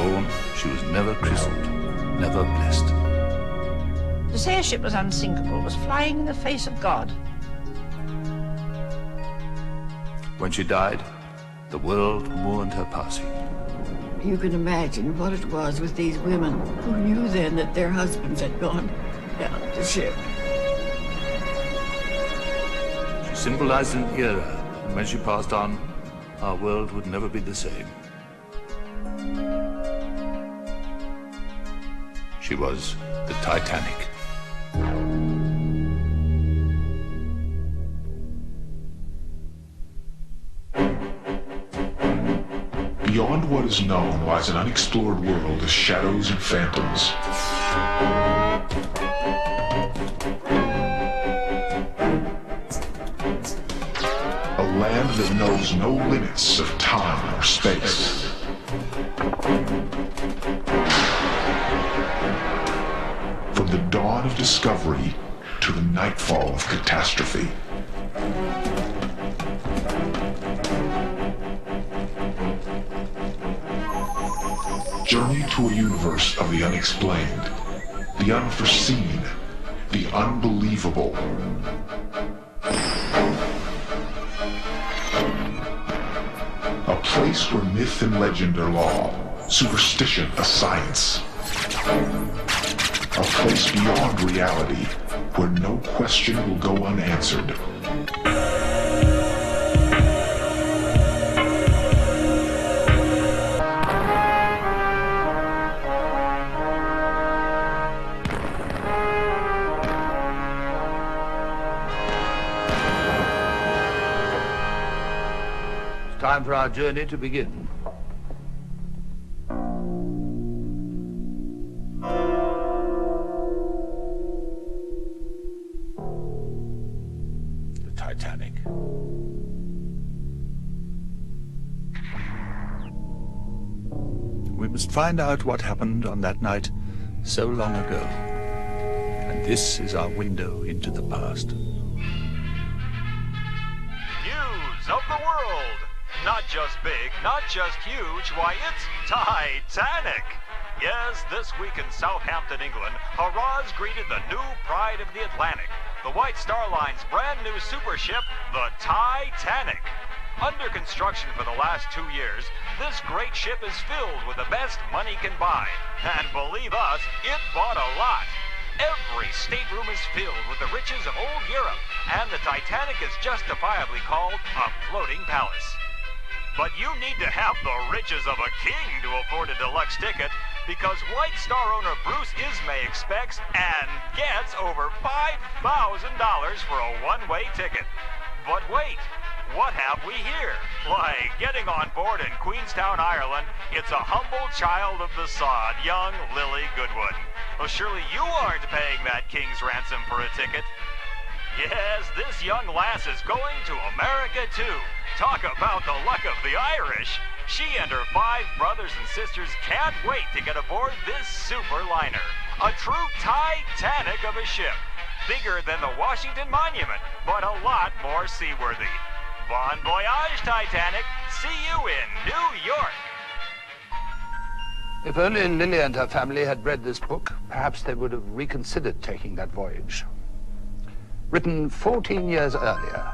born, she was never christened, never blessed. To say a ship was unsinkable was flying in the face of God. When she died, the world mourned her passing. You can imagine what it was with these women who knew then that their husbands had gone down the ship. She symbolized an era, and when she passed on, our world would never be the same. She was the Titanic. Beyond what is known lies an unexplored world of shadows and phantoms. A land that knows no limits of time or space. From the dawn of discovery to the nightfall of catastrophe. Journey to a universe of the unexplained, the unforeseen, the unbelievable. A place where myth and legend are law, superstition a science. A place beyond reality, where no question will go unanswered. It's time for our journey to begin. Titanic. We must find out what happened on that night so long ago. And this is our window into the past. News of the world. Not just big, not just huge, why it's Titanic. Yes, this week in Southampton, England, hurrahs greeted the new pride of the Atlantic. The White Star Line's brand new super ship, the Titanic. Under construction for the last 2 years, this great ship is filled with the best money can buy. And believe us, it bought a lot. Every stateroom is filled with the riches of old Europe, and the Titanic is justifiably called a floating palace. But you need to have the riches of a king to afford a deluxe ticket, because White Star owner Bruce Ismay expects and gets over $5,000 for a one-way ticket. But wait, what have we here? Why, getting on board in Queenstown, Ireland, it's a humble child of the sod, young Lily Goodwin. Well, surely you aren't paying that king's ransom for a ticket. Yes, this young lass is going to America, too. Talk about the luck of the Irish. She and her 5 brothers and sisters can't wait to get aboard this super liner. A true Titanic of a ship. Bigger than the Washington Monument, but a lot more seaworthy. Bon voyage, Titanic. See you in New York. If only Lily and her family had read this book, perhaps they would have reconsidered taking that voyage. Written 14 years earlier,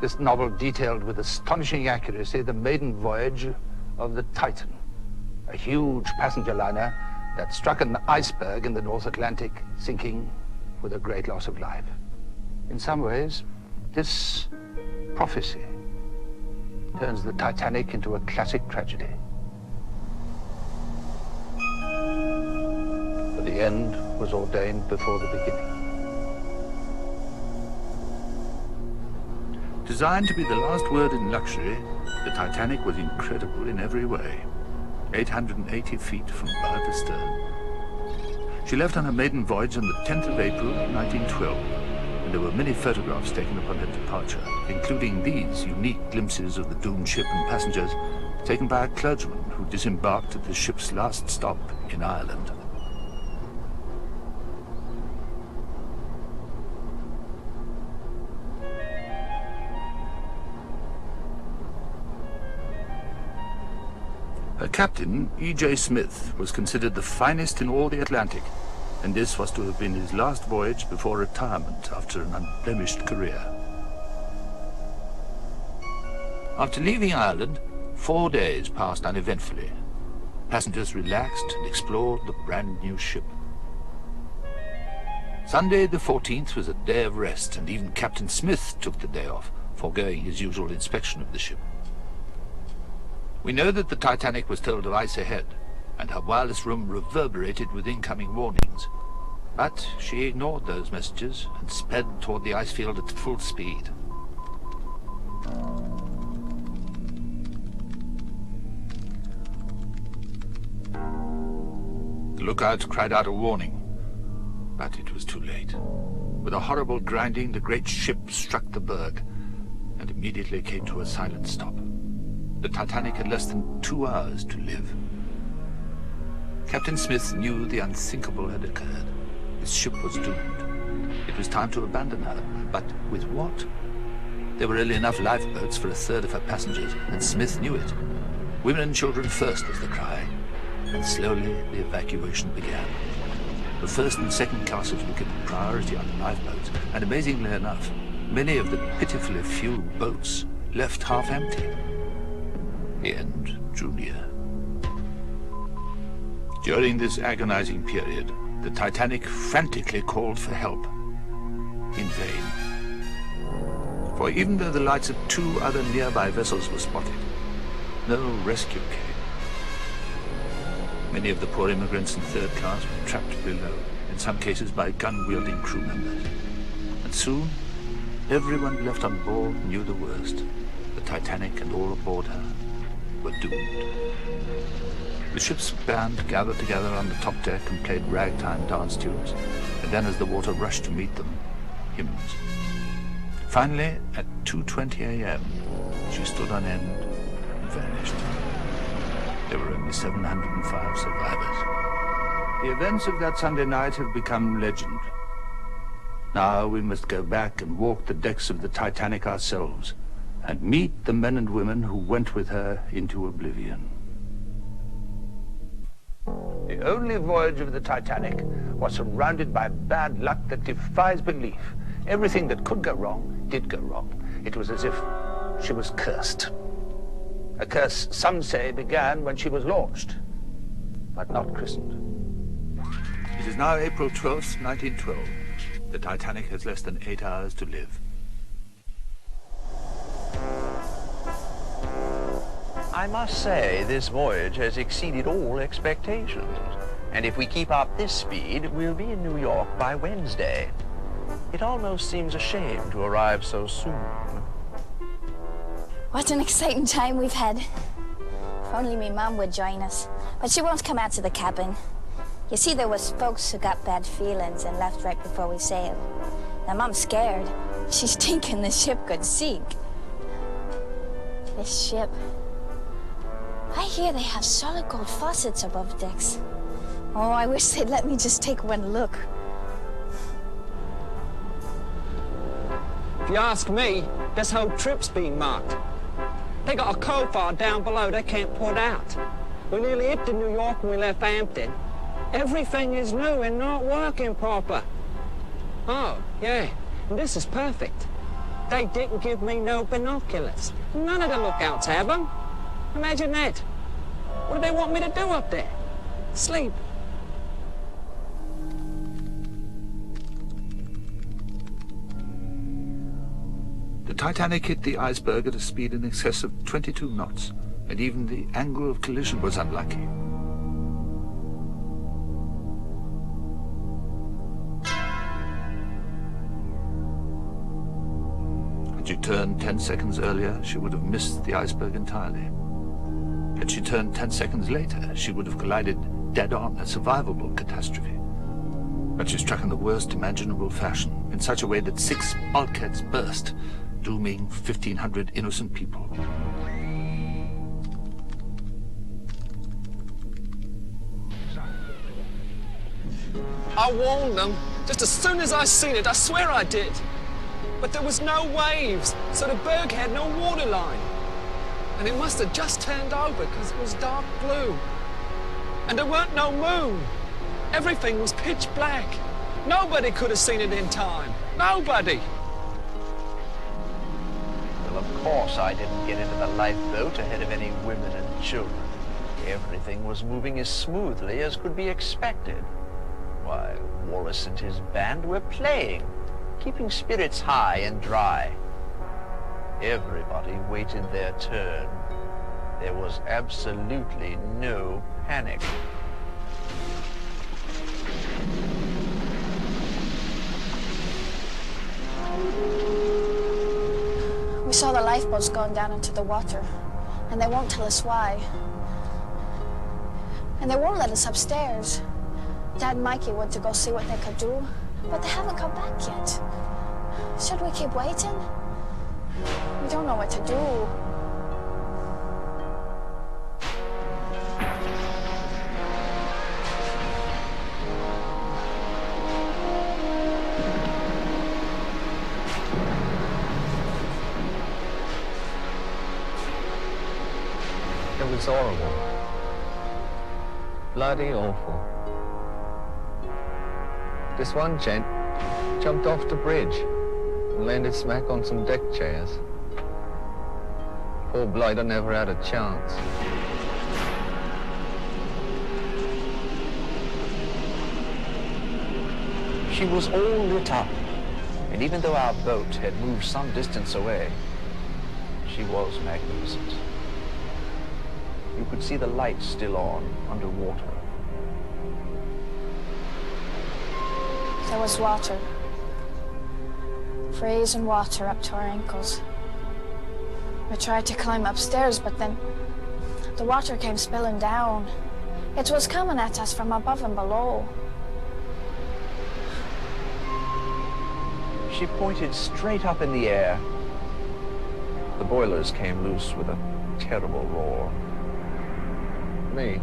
this novel detailed with astonishing accuracy the maiden voyage of the Titan, a huge passenger liner that struck an iceberg in the North Atlantic, sinking with a great loss of life. In some ways, this prophecy turns the Titanic into a classic tragedy. But the end was ordained before the beginning. Designed to be the last word in luxury, the Titanic was incredible in every way. 880 feet from bow to stern. She left on her maiden voyage on the 10th of April, 1912, and there were many photographs taken upon her departure, including these unique glimpses of the doomed ship and passengers taken by a clergyman who disembarked at the ship's last stop in Ireland. Her captain, E.J. Smith, was considered the finest in all the Atlantic, and this was to have been his last voyage before retirement after an unblemished career. After leaving Ireland, 4 days passed uneventfully. Passengers relaxed and explored the brand new ship. Sunday the 14th was a day of rest, and even Captain Smith took the day off, foregoing his usual inspection of the ship. We know that the Titanic was told of ice ahead, and her wireless room reverberated with incoming warnings. But she ignored those messages and sped toward the ice field at full speed. The lookout cried out a warning, but it was too late. With a horrible grinding, the great ship struck the berg and immediately came to a silent stop. The Titanic had less than 2 hours to live. Captain Smith knew the unthinkable had occurred. His ship was doomed. It was time to abandon her, but with what? There were only enough lifeboats for 1/3 of her passengers, and Smith knew it. Women and children first was the cry, and slowly the evacuation began. The first and second classes were given priority on the lifeboats, and amazingly enough, many of the pitifully few boats left half empty. The end drew near. During this agonizing period, the Titanic frantically called for help. In vain. For even though the lights of 2 other nearby vessels were spotted, no rescue came. Many of the poor immigrants in 3rd class were trapped below, in some cases by gun-wielding crew members. And soon, everyone left on board knew the worst. The Titanic and all aboard her were doomed. The ship's band gathered together on the top deck and played ragtime dance tunes, and then as the water rushed to meet them, hymns. Finally, at 2:20 a.m., she stood on end and vanished. There were only 705 survivors. The events of that Sunday night have become legend. Now we must go back and walk the decks of the Titanic ourselves and meet the men and women who went with her into oblivion. The only voyage of the Titanic was surrounded by bad luck that defies belief. Everything that could go wrong did go wrong. It was as if she was cursed. A curse, some say, began when she was launched, but not christened. It is now April 12th, 1912. The Titanic has less than 8 hours to live. I must say, this voyage has exceeded all expectations. And if we keep up this speed, we'll be in New York by Wednesday. It almost seems a shame to arrive so soon. What an exciting time we've had. If only me mum would join us. But she won't come out to the cabin. You see, there was folks who got bad feelings and left right before we sailed. Now mum's scared. She's thinking the ship could sink. This ship. I hear they have solid gold faucets above decks. Oh, I wish they'd let me just take one look. If you ask me, this whole trip's been marked. They got a coal fire down below they can't put out. We nearly hit to New York when we left Hampton. Everything is new and not working proper. Oh, yeah, and this is perfect. They didn't give me no binoculars. None of the lookouts have them. Imagine that. What do they want me to do up there? Sleep. The Titanic hit the iceberg at a speed in excess of 22 knots, and even the angle of collision was unlucky. Had she turned 10 seconds earlier, she would have missed the iceberg entirely. Had she turned 10 seconds later, she would have collided dead-on, a survivable catastrophe. But she struck in the worst imaginable fashion, in such a way that 6 bulkheads burst, dooming 1,500 innocent people. I warned them. Just as soon as I seen it, I swear I did. But there was no waves, so the berg had no water line. And it must have just turned over because it was dark blue. And there weren't no moon. Everything was pitch black. Nobody could have seen it in time. Nobody. Well, of course I didn't get into the lifeboat ahead of any women and children. Everything was moving as smoothly as could be expected. Why, Wallace and his band were playing, keeping spirits high and dry. Everybody waited their turn. There was absolutely no panic. We saw the lifeboats going down into the water, and they won't tell us why. And they won't let us upstairs. Dad and Mikey went to go see what they could do, but they haven't come back yet. Should we keep waiting? We don't know what to do. It was horrible. Bloody awful. This one gent jumped off the bridge and landed smack on some deck chairs. Poor blighter never had a chance. She was all lit up, and even though our boat had moved some distance away, she was magnificent. You could see the lights still on underwater. There was water. Freezing water up to our ankles. We tried to climb upstairs, but then the water came spilling down. It was coming at us from above and below. She pointed straight up in the air. The boilers came loose with a terrible roar. Me,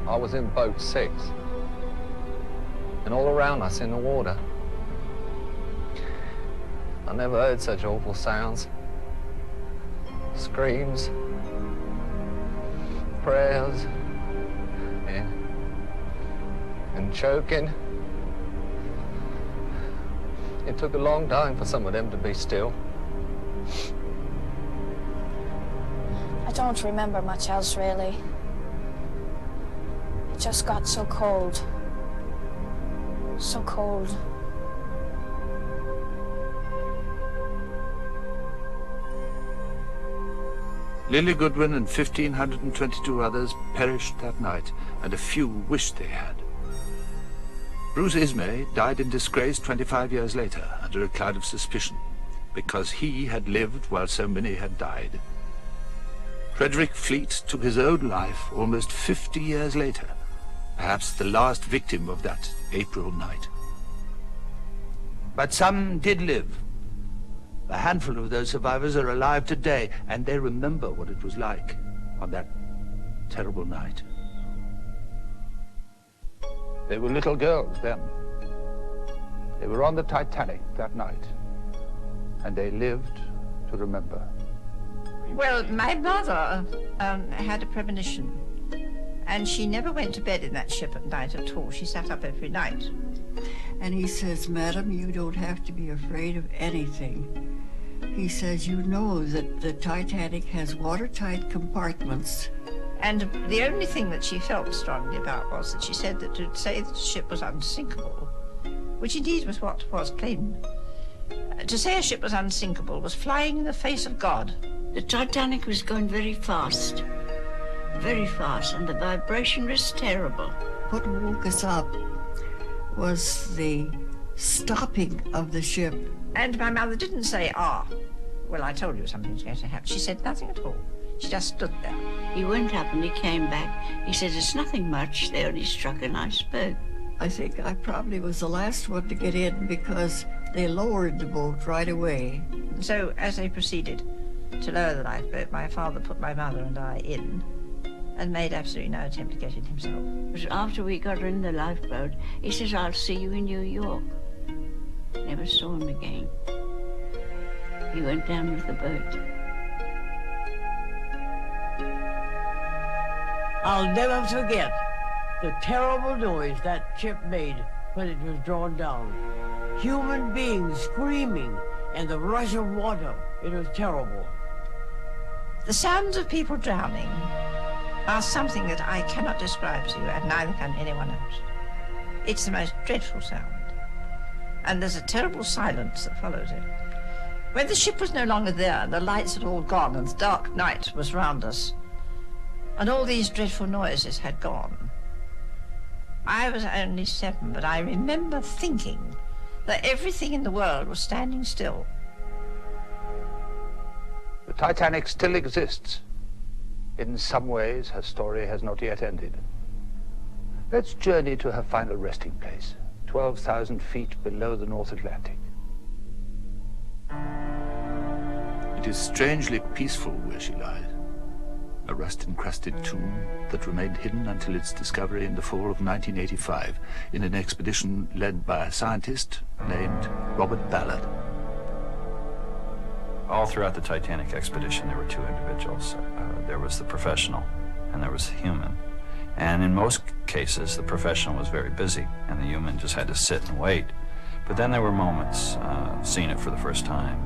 I was in boat 6. And all around us in the water. I never heard such awful sounds. Screams, prayers, and choking. It took a long time for some of them to be still. I don't remember much else, really. It just got so cold. So cold. Lily Goodwin and 1,522 others perished that night, and a few wished they had. Bruce Ismay died in disgrace 25 years later, under a cloud of suspicion, because he had lived while so many had died. Frederick Fleet took his own life almost 50 years later, perhaps the last victim of that April night. But some did live. A handful of those survivors are alive today, and they remember what it was like on that terrible night. They were little girls then. They were on the Titanic that night, and they lived to remember. Well, my mother had a premonition, and she never went to bed in that ship at night at all. She sat up every night. And he says, Madam, you don't have to be afraid of anything. He says, you know that the Titanic has watertight compartments. And the only thing that she felt strongly about was that she said that to say that the ship was unsinkable, which indeed was what was claimed, to say a ship was unsinkable was flying in the face of God. The Titanic was going very fast, and the vibration was terrible. What woke us up was the stopping of the ship. And my mother didn't say, well, I told you something was going to happen. She said nothing at all. She just stood there. He went up and he came back. He said, it's nothing much. They only struck an iceberg. I think I probably was the last one to get in because they lowered the boat right away. So as they proceeded to lower the lifeboat, my father put my mother and I in and made absolutely no attempt to get in himself. But after we got in the lifeboat, he says, I'll see you in New York. Never saw him again. He went down with the boat. I'll never forget the terrible noise that ship made when it was drawn down. Human beings screaming and the rush of water. It was terrible. The sounds of people drowning are something that I cannot describe to you, and neither can anyone else. It's the most dreadful sound, and there's a terrible silence that follows it. When the ship was no longer there, the lights had all gone, and the dark night was round us, and all these dreadful noises had gone. I was only 7, but I remember thinking that everything in the world was standing still. The Titanic still exists. In some ways, her story has not yet ended. Let's journey to her final resting place, 12,000 feet below the North Atlantic. It is strangely peaceful where she lies. A rust-encrusted tomb that remained hidden until its discovery in the fall of 1985 in an expedition led by a scientist named Robert Ballard. All throughout the Titanic expedition, there were 2 individuals. There was the professional, and there was the human. And in most cases, the professional was very busy, and the human just had to sit and wait. But then there were moments, seeing it for the first time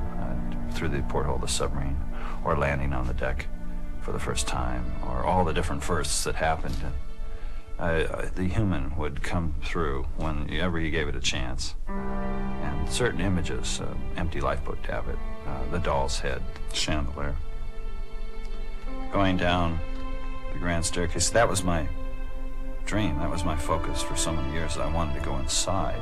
through the porthole of the submarine, or landing on the deck for the first time, or all the different firsts that happened. The human would come through whenever you gave it a chance. And certain images, empty lifeboat davit, the doll's head, chandelier, going down the grand staircase, that was my dream. That was my focus for so many years. I wanted to go inside.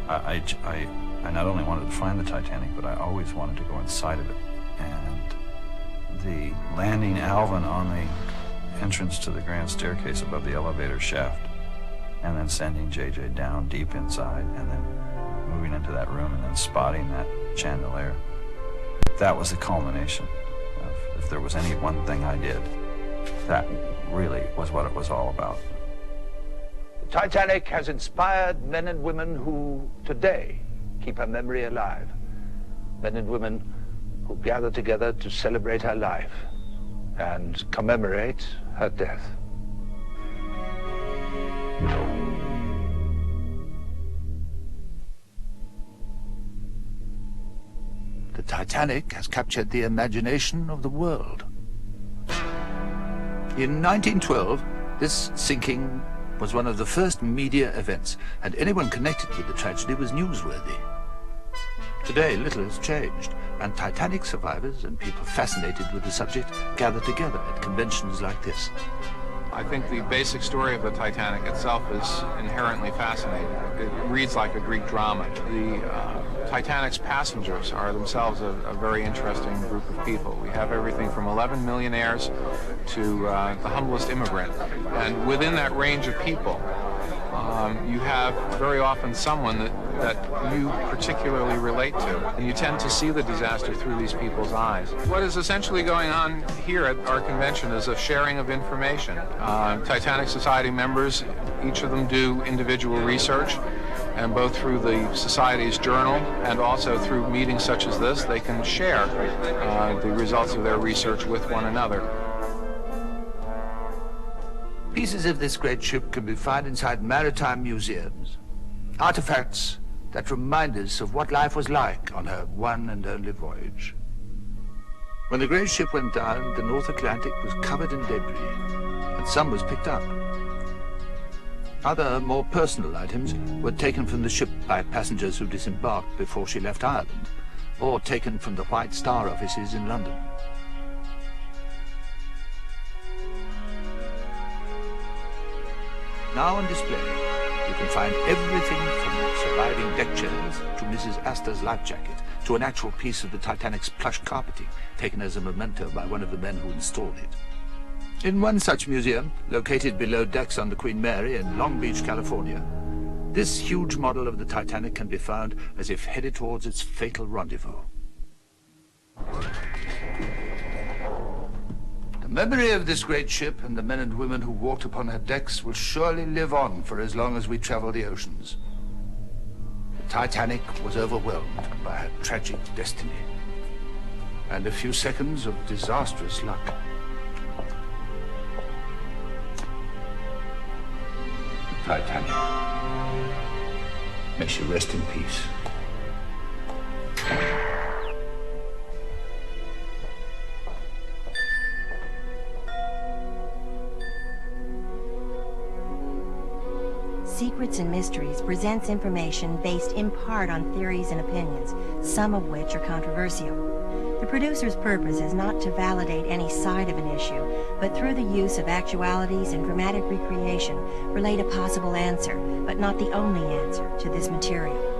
I not only wanted to find the Titanic, but I always wanted to go inside of it. And the landing Alvin on the entrance to the grand staircase above the elevator shaft, and then sending JJ down deep inside, and then moving into that room, and then spotting that chandelier. That was the culmination of, if there was any one thing I did, that really was what it was all about. The Titanic has inspired men and women who, today, keep her memory alive. Men and women who gather together to celebrate her life and commemorate her death. The Titanic has captured the imagination of the world. In 1912, this sinking was one of the first media events, and anyone connected with the tragedy was newsworthy. Today, little has changed, and Titanic survivors and people fascinated with the subject gather together at conventions like this. I think the basic story of the Titanic itself is inherently fascinating. It reads like a Greek drama. The Titanic's passengers are themselves a very interesting group of people. We have everything from 11 millionaires to the humblest immigrant. And within that range of people, you have very often someone that you particularly relate to, and you tend to see the disaster through these people's eyes. What is essentially going on here at our convention is a sharing of information. Titanic Society members, each of them do individual research, and both through the Society's journal and also through meetings such as this, they can share the results of their research with one another. Pieces of this great ship can be found inside maritime museums. Artifacts that remind us of what life was like on her one and only voyage. When the great ship went down, the North Atlantic was covered in debris, and some was picked up. Other, more personal items were taken from the ship by passengers who disembarked before she left Ireland, or taken from the White Star offices in London. Now on display, you can find everything from surviving deck chairs to Mrs. Astor's life jacket to an actual piece of the Titanic's plush carpeting taken as a memento by one of the men who installed it. In one such museum, located below decks on the Queen Mary in Long Beach, California, this huge model of the Titanic can be found as if headed towards its fatal rendezvous. The memory of this great ship and the men and women who walked upon her decks will surely live on for as long as we travel the oceans. The Titanic was overwhelmed by her tragic destiny and a few seconds of disastrous luck. Titanic. May she rest in peace. Secrets and Mysteries presents information based in part on theories and opinions, some of which are controversial. The producer's purpose is not to validate any side of an issue, but through the use of actualities and dramatic recreation, relate a possible answer, but not the only answer, to this material.